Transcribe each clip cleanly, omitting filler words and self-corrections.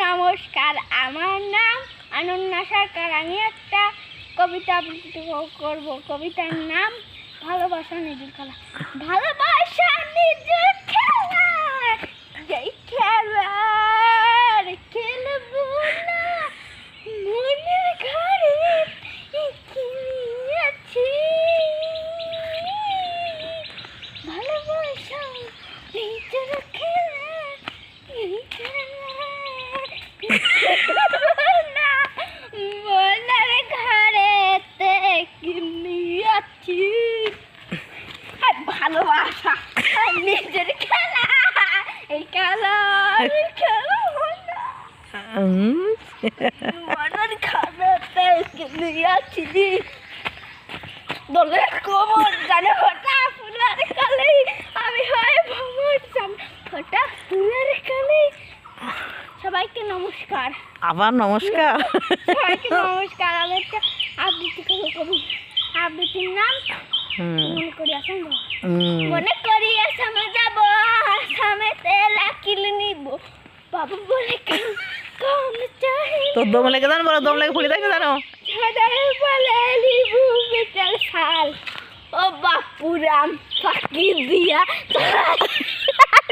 নমস্কার, আমার নাম অনন্যা সরকার। আমি একটা কবিতা আবৃত্তি করব। কবিতার নাম ভালোবাসা নিজের খেলা। ভালোবাসা নিজের খেলা, যেই খেলা খেলবো না মনের ঘরে আছি। ভালোবাসা নিজের খেলা, এই খেলা মনের ঘরেতে কিনিয়াছি। ভালোবাসা নিজের খেলা, এই খেলা খেলবো না মনের ঘরেতে কিনিয়াছি। দোলে কোমর জানে ফোটা ফুলের কালে, আমি হয় ভ্রমণ জান ফোটা ফুলের কালে। সবাইকে নমস্কার। আবার নমস্কার। সবাইকে নমস্কার। আমি একটা আবৃত্তি করবো। আবৃত্তির নাম মনে করি আসাম যাব। মনে করি আসামে যাব, আসামেতে লাকিল নিব। বাবু বলে কম চাই তোর দম লেগে জানো, বলো দম লেগে ফুলি দেখে জানো। ছাদারে বলে লিবু বেটার শাল, ও বাপুরাম ফাঁকি দিয়া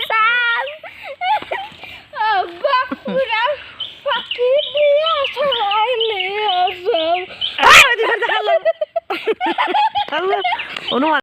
শাল, ও বাপুরাম ফাঁকি দিয়া শাল। অনুমান